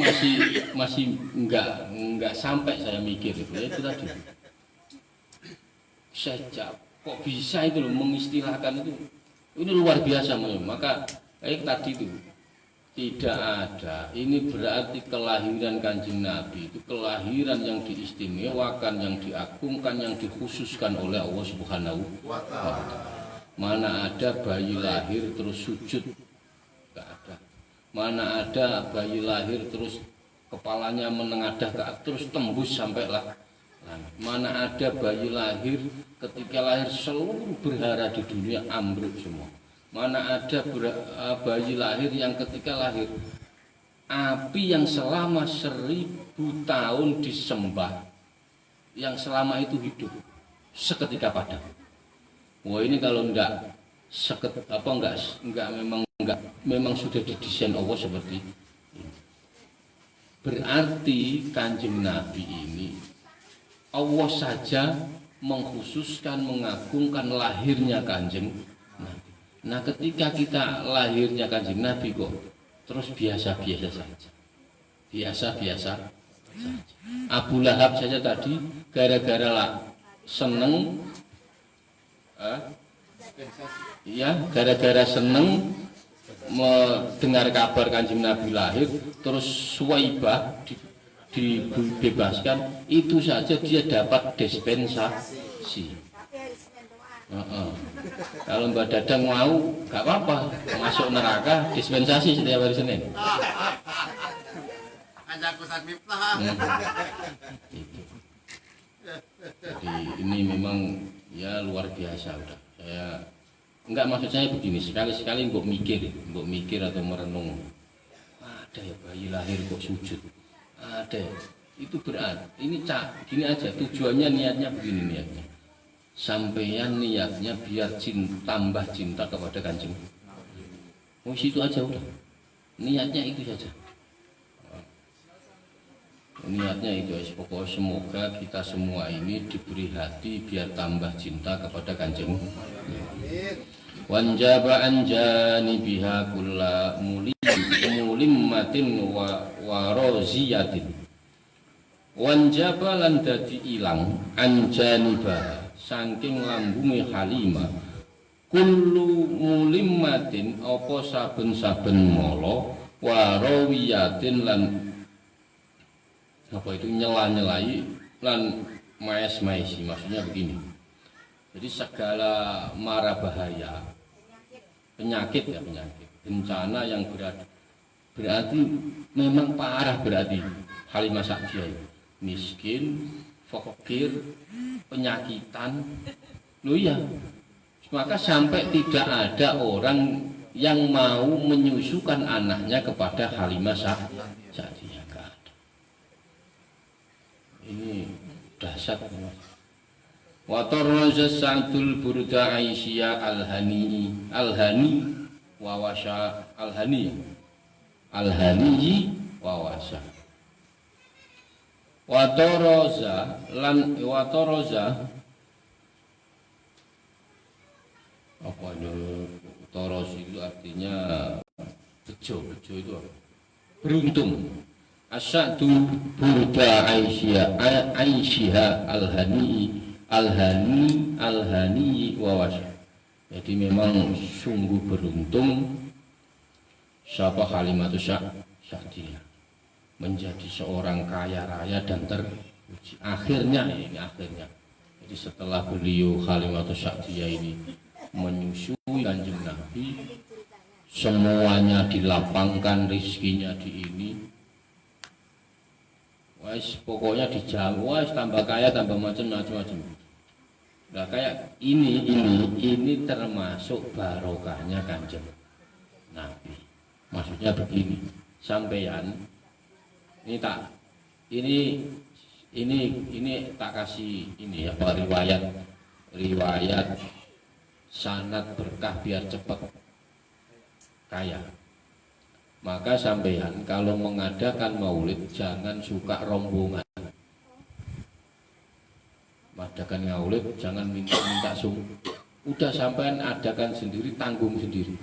masih enggak sampai saya mikir itu ya, itu tadi. Sejak kok bisa itu loh mengistilahkan itu. Ini luar biasa memang. Maka tadi itu tidak ada. Ini berarti kelahiran Kanjeng Nabi itu kelahiran yang diistimewakan, yang diagungkan, yang dikhususkan oleh Allah Subhanahu wa Ta'ala. Mana ada bayi lahir terus sujud? Tidak ada. Mana ada bayi lahir terus kepalanya menengadah ke atas terus tembus sampai langit. Mana ada bayi lahir ketika lahir seluruh berhala di dunia ambruk semua. Mana ada bayi lahir yang ketika lahir api yang selama 1000 tahun disembah, yang selama itu hidup seketika padam. Wah ini kalau enggak memang sudah didesain Allah seperti ini. Berarti Kanjeng Nabi ini Allah saja mengkhususkan, mengagungkan lahirnya Kanjeng Nabi. Nah ketika kita lahirnya Kanjeng Nabi kok terus biasa-biasa saja. Biasa-biasa saja. Abu Lahab saja tadi gara-gara lah seneng gara-gara seneng mendengar kabar Kanjeng Nabi lahir, terus Suwaibah dibebaskan, itu saja dia dapat dispensasi. Kalau Mbak Dadang mau, gak apa-apa, masuk neraka dispensasi setiap hari Senin. Ajak Ustaz Miftah. Jadi ini memang ya luar biasa udah. Enggak, maksud saya begini, sekali-sekali mbok mikir atau merenung. Ada ya bayi lahir kok sujud. Ada. Itu berarti ini gini aja, tujuannya niatnya begini niatnya. Sampeyan niatnya biar tambah cinta kepada Kanjeng. Oh situ aja udah. Niatnya itu saja. Niatnya itu aja. Pokoknya semoga kita semua ini diberi hati biar tambah cinta kepada Kanjeng. Wanjaba anjani biha kulla mulimmatin wa roziyatin. Wanjaba lan dadi ilang anjaniba saking lambunge Halimah kullu mulimmatin apa saben-saben mala wa rawiyatin lan apa itu nyela-nyelai lan maes-maesi, maksudnya begini. Jadi segala mara bahaya, penyakit, bencana yang berarti memang parah, berarti Halimah Sa'diyah miskin, fakir, penyakitan, loh iya. Maka sampai tidak ada orang yang mau menyusukan anaknya kepada Halimah Sa'diyah. Ini dahsyat. Wa tarraza Sa'dul Burda Aisyah Al-Hani wa washa Al-Hani wa washa. Wa tarraza apa itu? Taros itu artinya bejo itu apa? Beruntung. Asyadu Burda Aisyah Al-Hani wa washa. Jadi memang sungguh beruntung siapa Halimatus Sa'diyah menjadi seorang kaya raya dan terpuji. Akhirnya. Jadi setelah beliau Halimatus Sa'diyah ini menyusui Kanjeng Nabi, semuanya dilapangkan, rizkinya di ini. Wais pokoknya dijamin, wais tambah kaya tambah macam-macam. Nah kayak ini termasuk barokahnya Kanjeng Nabi. Maksudnya begini, sampeyan ini tak kasih ini apa riwayat sanad berkah biar cepat kaya. Maka sampean kalau mengadakan maulid jangan suka rombongan. Mengadakan maulid jangan minta sum. Udah sampean adakan sendiri, tanggung sendiri.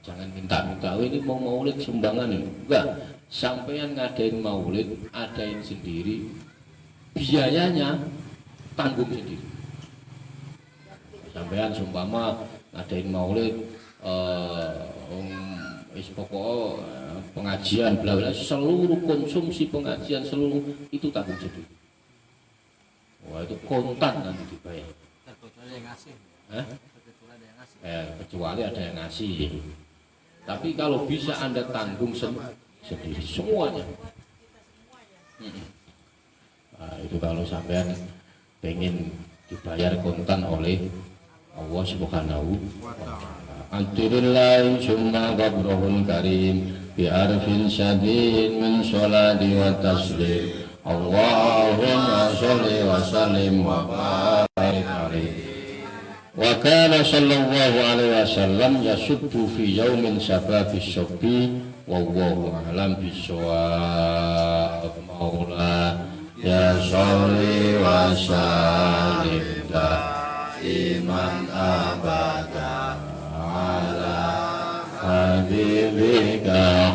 Jangan minta-minta, oh ini mau maulid sumbangan ini. Enggak, sampean ngadain maulid, adain sendiri. Biayanya tanggung sendiri. Sampean sumpama ngadain maulid pokok pengajian bla bla, seluruh konsumsi pengajian seluruh itu tanggung sendiri. Wah itu kontan nanti dibayar. Kecuali yang ngasih. Kecuali ada yang ngasih. Tapi kalau bisa Anda tanggung sendiri semuanya. Nah, itu kalau sampean pengen dibayar kontan oleh Allah Subhanahu wa ta'ala. Antirillahi summa qabrahul karim bi'arfin syadid min sholati wa taslim. Allahumma sholli wa sallim wa barik alaihi. Wa kana sallallahu alaihi wasallam yasubbu fi yaumin sababis syabbi wallahu a'lam bissawab. Maula ya sholli wa sallim iman abada ala habibika